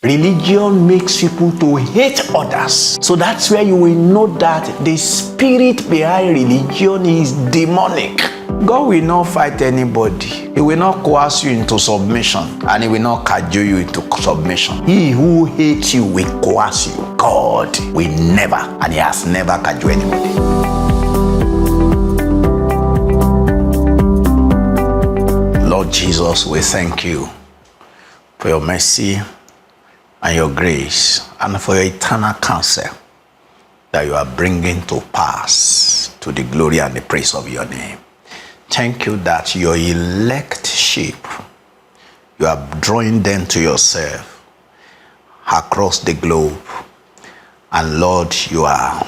Religion makes people to hate others. So that's where you will know that the spirit behind religion is demonic. God will not fight anybody. He will not coerce you into submission, and he will not cajole you into submission. He who hates you will coerce you. God will never, and he has never cajoled anybody. Lord Jesus, we thank you for your mercy and your grace, and for your eternal counsel that you are bringing to pass to the glory and the praise of your name. Thank you that your elect sheep, you are drawing them to yourself across the globe. And Lord, you are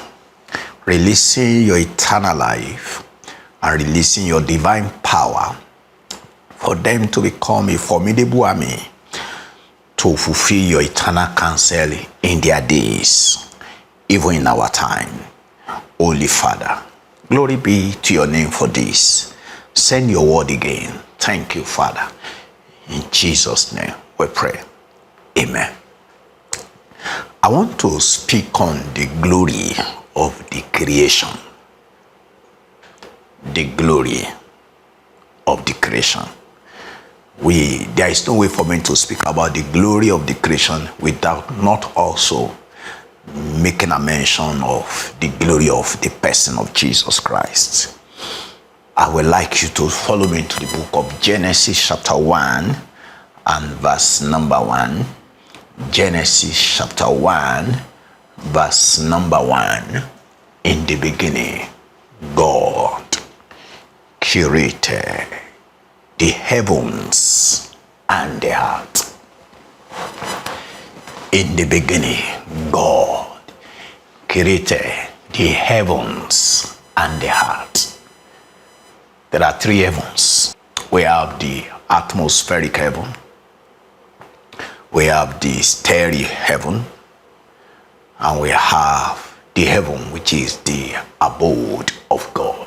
releasing your eternal life and releasing your divine power for them to become a formidable army to fulfill your eternal counsel in their days, even in our time. Holy Father, glory be to your name for this. Send your word again. Thank you, Father. In Jesus' name we pray. Amen. I want to speak on the glory of the creation. The glory of the creation. There is no way for me to speak about the glory of the creation without not also making a mention of the glory of the person of Jesus Christ. I would like you to follow me into the book of Genesis chapter 1 and verse number 1. Genesis chapter 1 verse number 1. In the beginning, God created the heavens and the earth. In the beginning, God created the heavens and the earth. There are three heavens. We have the atmospheric heaven, we have the starry heaven, and we have the heaven which is the abode of God.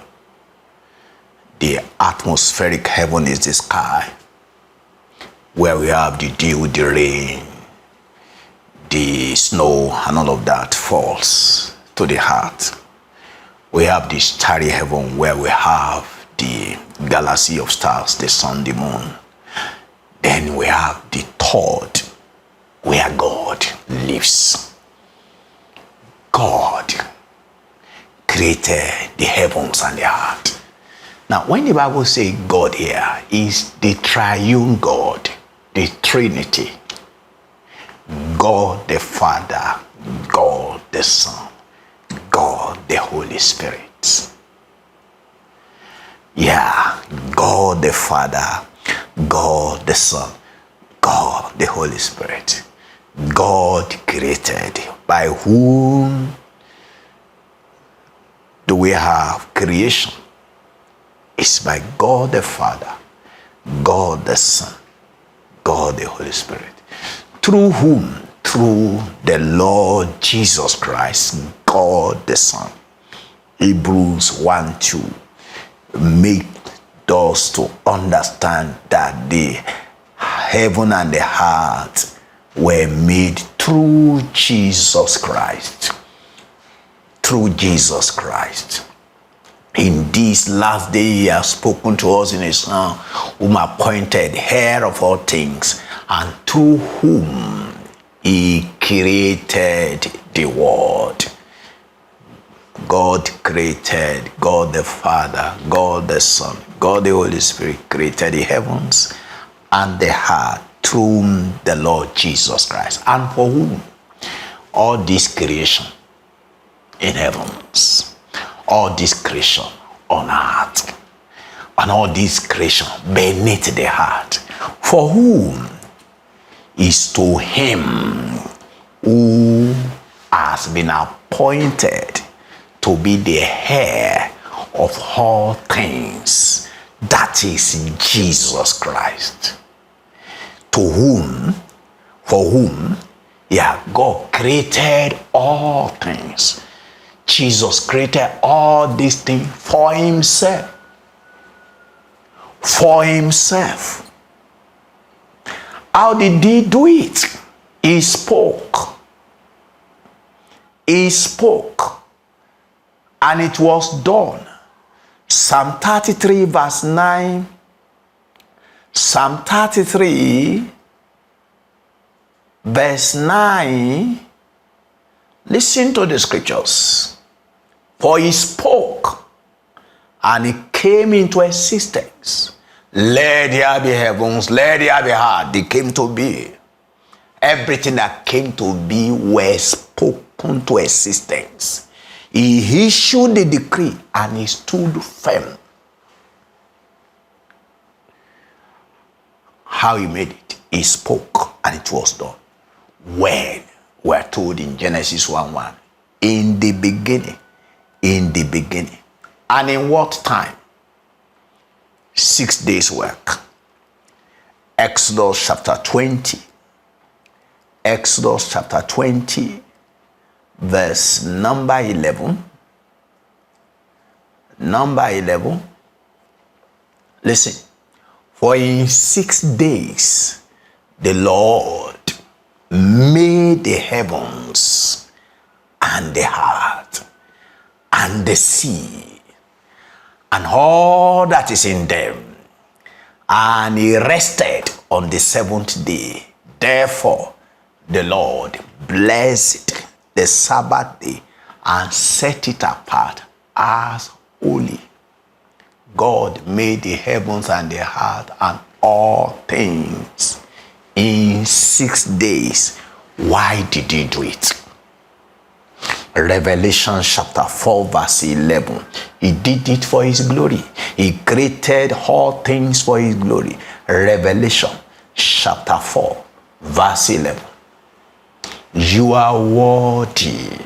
The atmospheric heaven is the sky, where we have the dew, the rain, the snow, and all of that falls to the earth. We have the starry heaven, where we have the galaxy of stars, the sun, the moon. Then we have the third, where God lives. God created the heavens and the earth. Now, when the Bible says God here, is the triune God, the Trinity. God the Father, God the Son, God the Holy Spirit. Yeah, God the Father, God the Son, God the Holy Spirit. God created. By whom do we have creation? It's by God the Father, God the Son, God the Holy Spirit. Through whom? Through the Lord Jesus Christ, God the Son. Hebrews 1:2 make us to understand that the heaven and the earth were made through Jesus Christ. Through Jesus Christ. In this last day, he has spoken to us in his Son, whom appointed heir of all things, and through whom he created the world. God created, God the Father, God the Son, God the Holy Spirit created the heavens and the earth through the Lord Jesus Christ. And for whom? All this creation in heavens, all this creation on earth, and all this creation beneath the earth. For whom? Is to him who has been appointed to be the heir of all things, that is Jesus Christ. To whom, for whom, yeah, God created all things. Jesus created all these things for himself. For himself. How did he do it? He spoke. He spoke. And it was done. Psalm 33 verse 9. Psalm 33 verse 9. Listen to the scriptures. For he spoke, and it came into existence. Let there be heavens, let there be earth. They came to be. Everything that came to be was spoken to existence. He issued the decree and he stood firm. How he made it? He spoke and it was done. When we're told in Genesis 1:1, in the beginning. And in what time? 6 days work. Exodus chapter 20. Exodus chapter 20, verse number 11. Number 11. Listen. For in 6 days the Lord made the heavens and the earth and the sea and all that is in them, and he rested on the seventh day. Therefore the Lord blessed the Sabbath day and set it apart as holy. God made the heavens and the earth and all things in 6 days. Why did he do it? Revelation chapter 4 verse 11. He did it for his glory. He created all things for his glory. Revelation chapter 4 verse 11. You are worthy,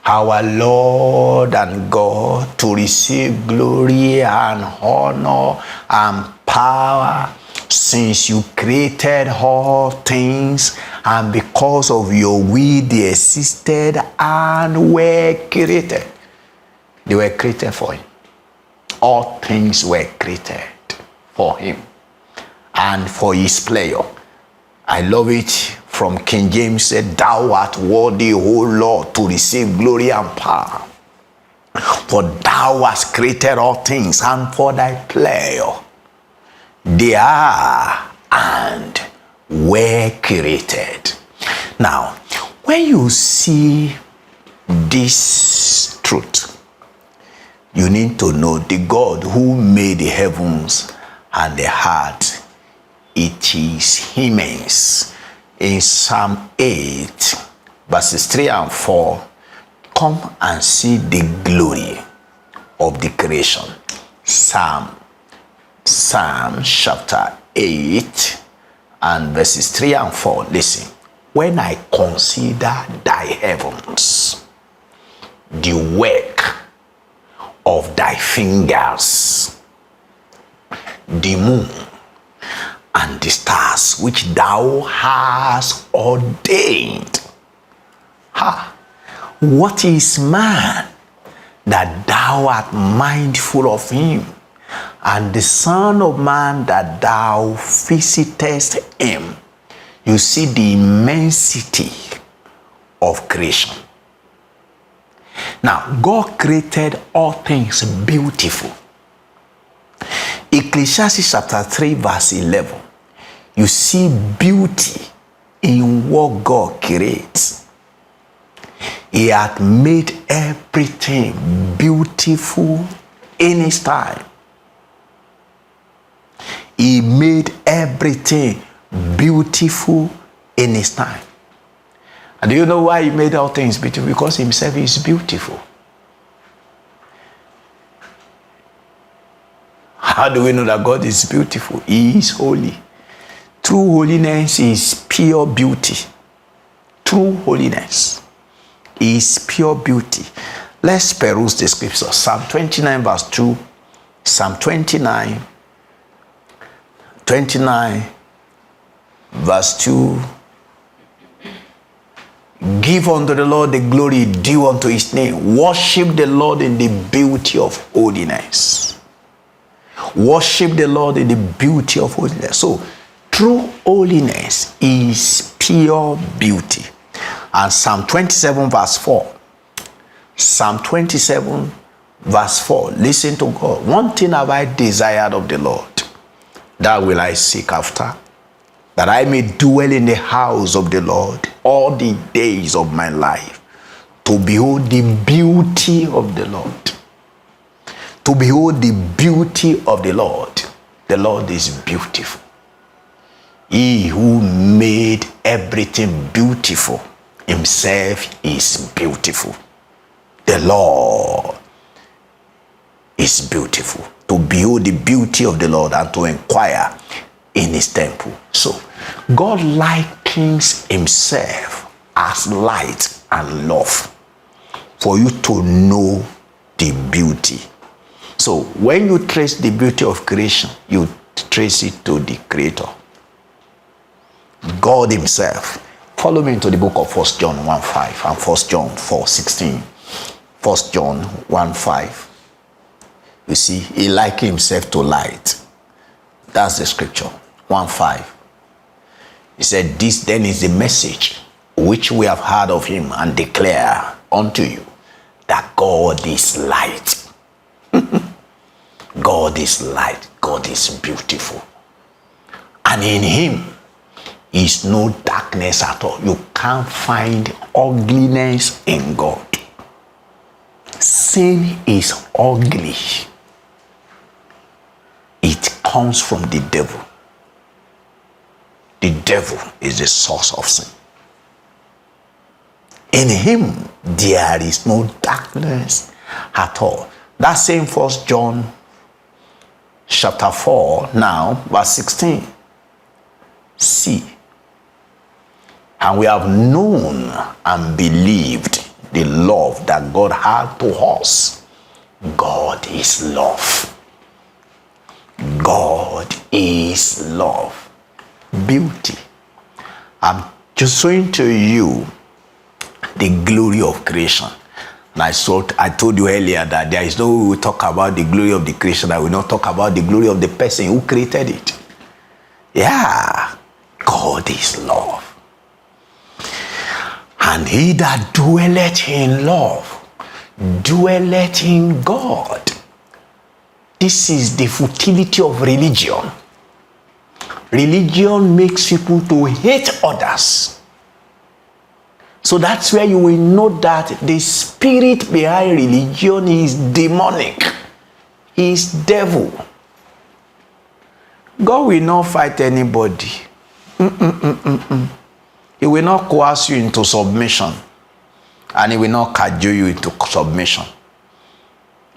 our Lord and God, to receive glory and honor and power, since you created all things, and because of your will they existed and were created. They were created for him. All things were created for him and for his pleasure. I love it. From King James said, thou art worthy, O Lord, to receive glory and power. For thou hast created all things, and for thy pleasure they are and were created. Now, when you see this truth, you need to know the God who made the heavens and the earth. It is immense. In Psalm 8, verses 3 and 4, come and see the glory of the creation. Psalm chapter 8 and verses 3 and 4. Listen. When I consider thy heavens, the work of thy fingers, the moon and the stars which thou hast ordained. What is man that thou art mindful of him, and the Son of Man that thou visitest him? You see the immensity of creation. Now, God created all things beautiful. Ecclesiastes chapter 3 verse 11. You see beauty in what God creates. He had made everything beautiful in his time. He made everything beautiful in his time. And do you know why he made all things beautiful? Because himself is beautiful. How do we know that God is beautiful? He is holy. True holiness is pure beauty. True holiness is pure beauty. Let's peruse the scripture. Psalm 29 verse 2. Psalm 29 verse 2. Give unto the Lord the glory due unto his name. Worship the Lord in the beauty of holiness. Worship the Lord in the beauty of holiness. So, true holiness is pure beauty. And Psalm 27 verse 4. Psalm 27 verse 4. Listen to God. One thing have I desired of the Lord, that will I seek after, that I may dwell in the house of the Lord all the days of my life, to behold the beauty of the Lord. To behold the beauty of the Lord. The Lord is beautiful. He who made everything beautiful, himself is beautiful. The Lord is beautiful. To behold the beauty of the Lord and to inquire in his temple. So, God likens himself as light and love for you to know the beauty. So, when you trace the beauty of creation, you trace it to the Creator. God himself. Follow me into the book of 1 John 1:5 and 1 John 4:16. 1 John 1:5. You see, he likened himself to light. That's the scripture. 1:5. He said, this then is the message which we have heard of him and declare unto you, that God is light. God is light. God is beautiful. And in him is no darkness at all. You can't find ugliness in God. Sin is ugly. It comes from the devil. The devil is the source of sin. In him there is no darkness at all. That same 1 John chapter 4 now verse 16. See, and we have known and believed the love that God had to us. God is love. God is love. Beauty. I'm just showing to you the glory of creation. And I told you earlier that there is no way we talk about the glory of the creation, I will not talk about the glory of the person who created it. Yeah, God is love. And he that dwelleth in love, dwelleth in God. This is the futility of religion. Religion makes people to hate others. So that's where you will know that the spirit behind religion is demonic. Is devil. God will not fight anybody. He will not coerce you into submission. And he will not cajole you into submission.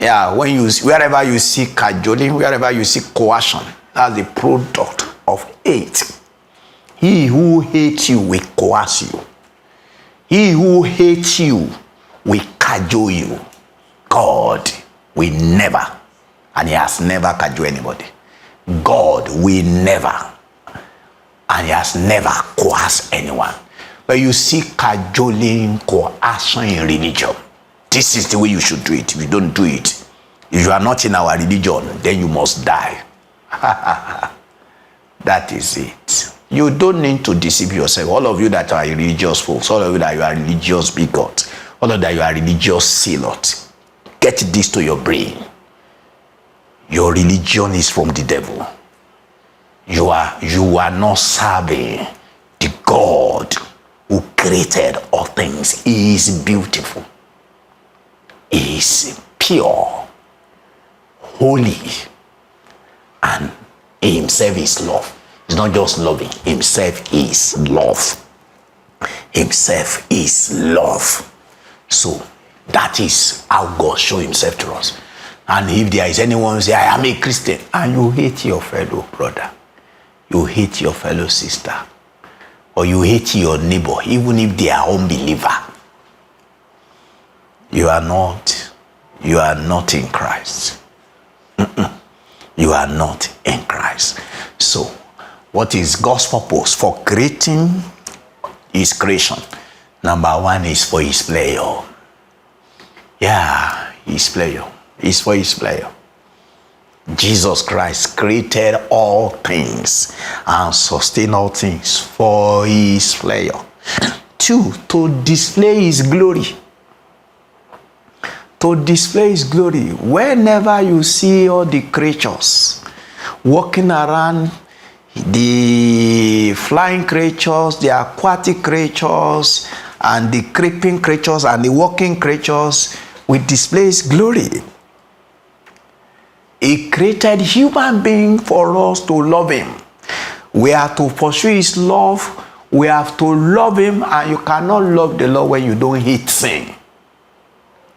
Yeah, wherever you see cajoling, wherever you see coercion, that's the product of hate. He who hates you will coerce you. He who hates you will cajole you. God will never, and he has never cajoled anybody. God will never, and he has never coerced anyone. But you see cajoling, coercion in religion. This is the way you should do it. If you don't do it, if you are not in our religion, then you must die. That is it. You don't need to deceive yourself. All of you that are religious folks, all of you that you are religious bigots, all of that you are religious zealots, get this to your brain. Your religion is from the devil. You are not serving the God who created all things. He is beautiful. He is pure, holy, and he himself is love. He's not just loving. Himself is love. Himself is love. So that is how God shows himself to us. And if there is anyone who says, I am a Christian, and you hate your fellow brother, you hate your fellow sister, or you hate your neighbor, even if they are unbeliever, you are not in Christ. You are not in Christ. So, what is God's purpose for creating his creation? Number one is for his pleasure. Yeah, his pleasure. It's for his pleasure. Jesus Christ created all things and sustained all things for his pleasure. 2, to display his glory. To display his glory. Whenever you see all the creatures walking around, the flying creatures, the aquatic creatures, and the creeping creatures, and the walking creatures, we display his glory. He created human being for us to love him. We are to pursue his love. We have to love him, and you cannot love the Lord when you don't hate sin.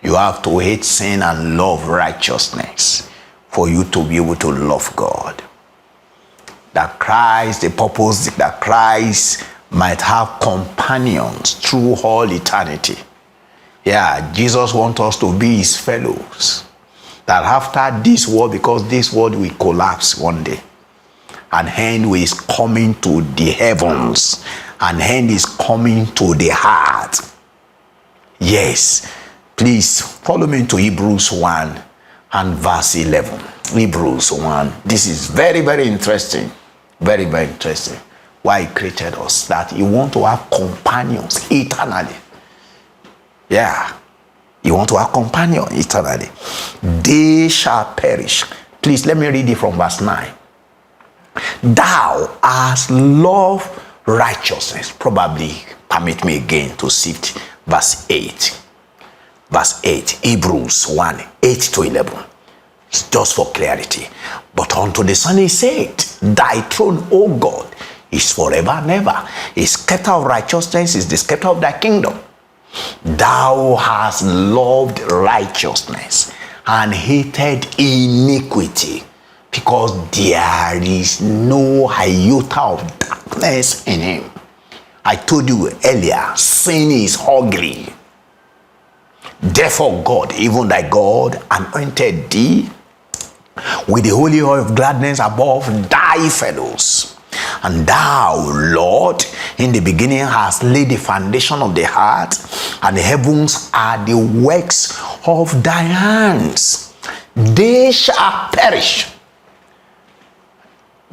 You have to hate sin and love righteousness for you to be able to love God. That Christ, the purpose that Christ might have companions through all eternity. Yeah, Jesus wants us to be his fellows. That after this world, because this world will collapse one day, and hand is coming to the heavens, and hand is coming to the heart. Yes, please follow me to Hebrews 1 and verse 11. Hebrews 1. This is very, very interesting. Very, very interesting. Why he created us. That he wants to have companions eternally. Yeah. You want to have companion eternally. They shall perish. Please let me read it from verse 9. Thou hast loved righteousness. Probably permit me again to sift verse 8. Verse 8. Hebrews 1, 8 to 11. It's just for clarity. But unto the Son he said, thy throne, O God, is forever and ever. A scepter of righteousness is the scepter of thy kingdom. Thou hast loved righteousness and hated iniquity, because there is no iota of darkness in him. I told you earlier, sin is ugly. Therefore God, even thy God, anointed thee with the holy oil of gladness above thy fellows. And thou, Lord, in the beginning hast laid the foundation of the heart, and the heavens are the works of thy hands. They shall perish.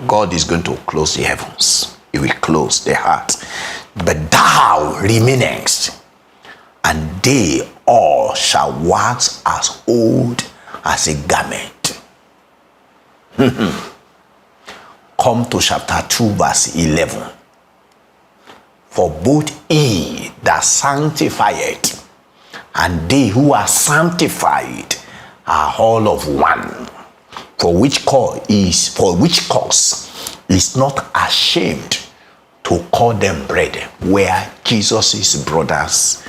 God is going to close the heavens. He will close the heart. But thou remainest, and they all shall wax as old as a garment. Come to chapter 2 verse 11. For both he that sanctifieth and they who are sanctified are all of one. For which cause is not ashamed to call them brethren, where Jesus is brothers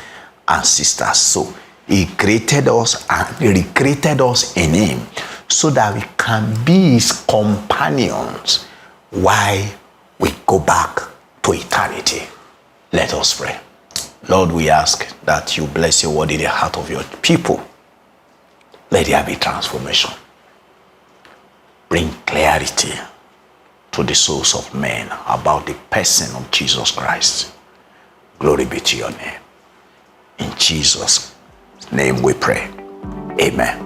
and sisters. So he created us and he recreated us in him, so that we can be his companions while we go back to eternity. Let us pray. Lord, we ask that you bless your word in the heart of your people. Let there be transformation. Bring clarity to the souls of men about the person of Jesus Christ. Glory be to your name. In Jesus' name we pray. Amen.